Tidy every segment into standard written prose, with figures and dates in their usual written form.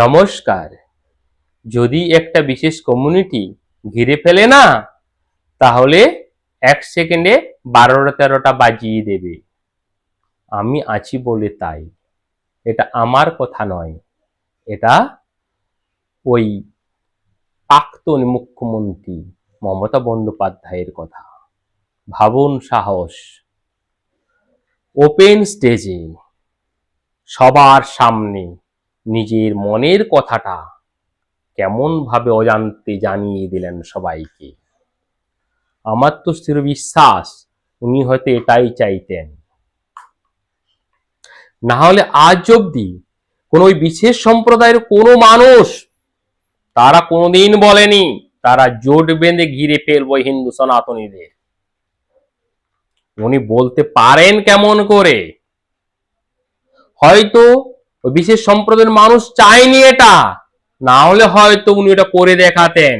নমস্কার। যদি একটা বিশেষ কমিউনিটি ঘিরে ফেলে না, তাহলে 1 সেকেন্ডে 12টা-13টা বাজিয়ে দেবে। আমি আছি বলে তাই। এটা আমার কথা নয়, এটা ওই প্রাক্তন মুখ্যমন্ত্রী মমতা বন্দ্যোপাধ্যায়ের কথা। ভাবুন সাহস, ওপেন স্টেজে সবার সামনে নিজের মনের কথাটা কেমন ভাবে অজান্তে জানিয়ে দিলেন সবাইকে। আমার তো স্থির বিশ্বাস উনি হয়তো এটাই চাইতেন। না হলে আজ অব্দি কোন ওই বিশেষ সম্প্রদায়ের কোনো মানুষ তারা কোনোদিন বলেনি তারা জোট বেঁধে ঘিরে ফেলবো হিন্দু সনাতনীদের। উনি বলতে পারেন কেমন করে? হয়তো ওই বিশেষ সম্প্রদায়ের মানুষ চায়নি এটা, না হলে হয়তো উনি এটা করে দেখাতেন।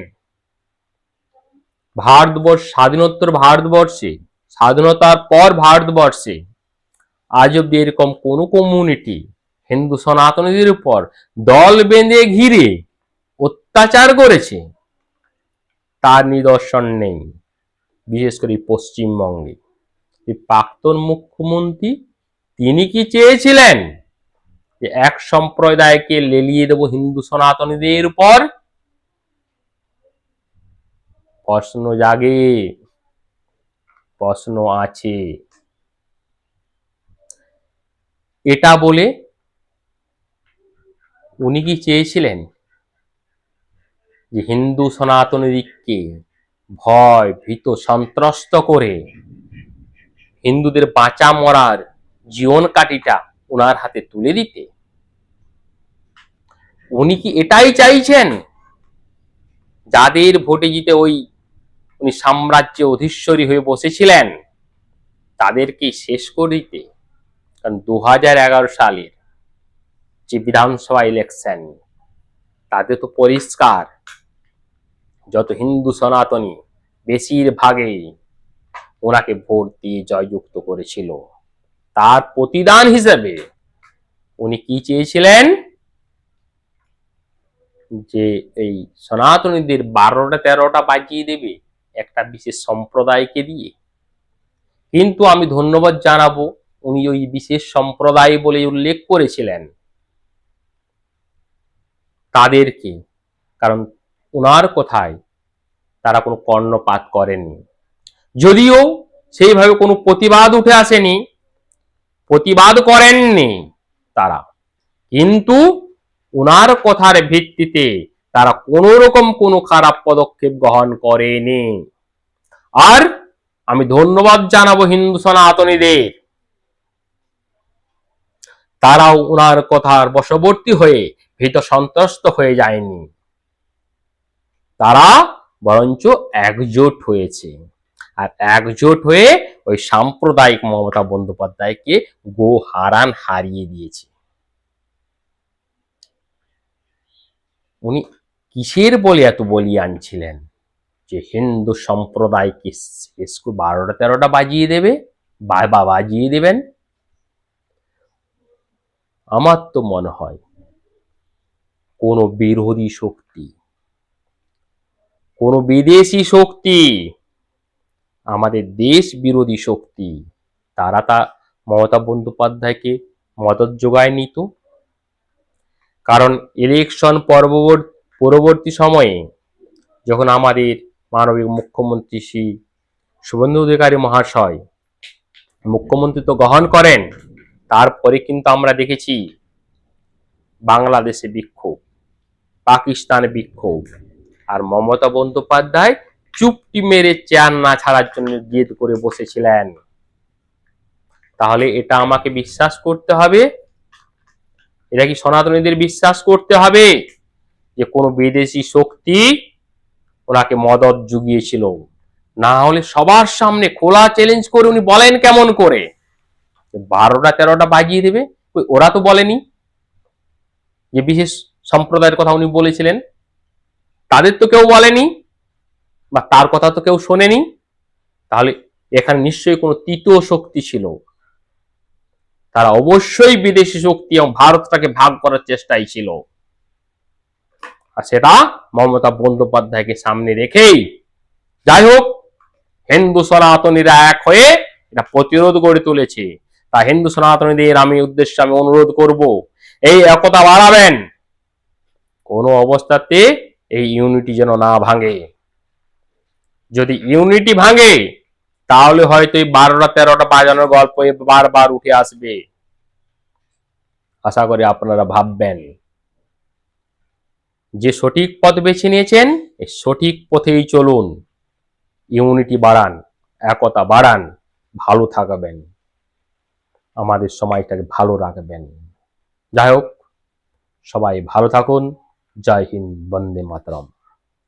ভারতবর্ষ স্বাধীনোত্তর ভারতবর্ষে, স্বাধীনতার পর ভারতবর্ষে আজ অব্দি এরকম কোন কমিউনিটি হিন্দু সনাতনীদের উপর দল বেঁধে ঘিরে অত্যাচার করেছে তার নিদর্শন নেই। বিশেষ করে পশ্চিমবঙ্গে প্রাক্তন মুখ্যমন্ত্রী তিনি কি চেয়েছিলেন যে এক সম্প্রদায়কে লেলিয়ে দেব হিন্দু সনাতনীদের উপর? প্রশ্ন জাগে, প্রশ্ন আছে। এটা বলে উনি কি চেয়েছিলেন যে হিন্দু সনাতনীদিককে ভয় ভীত সন্ত্রস্ত করে হিন্দুদের বাঁচা মরার জীবন কাঠিটা ওনার হাতে তুলে দিতে? উনি কি এটাই চাইছেন যাদের ভোটে জিতে উনি সাম্রাজ্যে অধীশ্বরী হয়ে বসেছিলেন তাদেরকে শেষ করে দিতে? কারণ 2011 সালের যে বিধানসভা ইলেকশন, তাতে তো পরিষ্কার যত হিন্দু সনাতনী বেশিরভাগই ওনাকে ভোট দিয়ে জয়যুক্ত করেছিল। তার প্রতিদান হিসেবে উনি কি চেয়েছিলেন যে এই সনাতনীদের 12টা-13টা বাজিয়ে দেবে একটা বিশেষ সম্প্রদায়কে দিয়ে। কিন্তু আমি ধন্যবাদ জানাবো উনি ওই বিশেষ সম্প্রদায় বলে উল্লেখ করেছিলেন তাদেরকে, কারণ ওনার কথায় তারা কোনো কর্ণপাত করেননি। যদিও সেইভাবে কোনো প্রতিবাদ উঠে আসেনি, প্রতিবাদ করেননি তারা, কিন্তু ওনার কথার ভিত্তিতে তারা কোনো রকম কোনো খারাপ পদক্ষেপ গ্রহণ করেনি। আর আমি ধন্যবাদ জানাবো হিন্দু সনাতনীদের, তারাও ওনার কথার বশবর্তী হয়ে ভীত সন্ত্রস্ত হয়ে যায়নি, তারা বরঞ্চ একজোট হয়েছে। আর একজোট হয়ে ওই সাম্প্রদায়িক মমতা বন্দ্যোপাধ্যায়কে গো হারান হারিয়ে দিয়েছে। উনি কিসের বলে এত বলিয়ান ছিলেন যে হিন্দু সম্প্রদায়কে 12টা-13টা বাজিয়ে দেবে, বাজিয়ে দেবেন? আমার তো মনে হয় কোন বিরোধী শক্তি, কোন বিদেশি শক্তি, আমাদের দেশ বিরোধী শক্তি, তারা মমতা বন্দ্যোপাধ্যায়কে মদত যোগায় নিত। কারণ ইলেকশন পরবর্তী সময়ে যখন আমাদের মাননীয় মুখ্যমন্ত্রী শ্রী শুভেন্দু অধিকারী মহাশয় মুখ্যমন্ত্রিত্ব গ্রহণ করেন, তারপরে কিন্তু আমরা দেখেছি বাংলাদেশে বিক্ষোভ, পাকিস্তানে বিক্ষোভ, আর মমতা বন্দ্যোপাধ্যায় চুপটি মেরে চেয়ার না ছাড়ার জন্য জেদ করে বসেছিলেন। তাহলে এটা আমাকে বিশ্বাস করতে হবে, এটা কি সনাতনীদের বিশ্বাস করতে হবে যে কোনো বিদেশি শক্তি ওনাকে মদত জুগিয়েছিল? না হলে সবার সামনে খোলা চ্যালেঞ্জ করে উনি বলেন কেমন করে 12টা-13টা বাজিয়ে দেবে? ওরা তো বলেনি যে বিশেষ সম্প্রদায়ের কথা উনি বলেছিলেন, তাদের তো কেউ বলেনি বা তার কথা তো কেউ শোনেনি। তাহলে এখানে নিশ্চয়ই কোনো তৃতীয় শক্তি ছিল, তারা অবশ্যই বিদেশি শক্তি এবং ভারতটাকে ভাগ করার চেষ্টায় ছিল। আর সেটা মমতা বন্দ্যোপাধ্যায়কে সামনে রেখেই। যাই হোক, হিন্দু সনাতনীরা এক হয়ে এটা প্রতিরোধ গড়ে তুলেছে। তা হিন্দু সনাতনীদের আমি অনুরোধ করব, এই একতা বাড়াবেন, কোনো অবস্থাতে এই ইউনিটি যেন না ভাঙে। যদি ইউনিটি ভাঙে তাহলে হয়তো এই 12টা 13টা বাজানোর গল্প বারবার উঠে আসবে। আশা করি আপনারা ভাববেন, যে সঠিক পথ বেছে নিয়েছেন এই সঠিক পথেই চলুন, ইউনিটি বাড়ান, একতা বাড়ান, ভালো থাকবেন, আমাদের সমাজটাকে ভালো রাখবেন। যাই হোক, সবাই ভালো থাকুন। জয় হিন্দ, বন্দে মাতরম।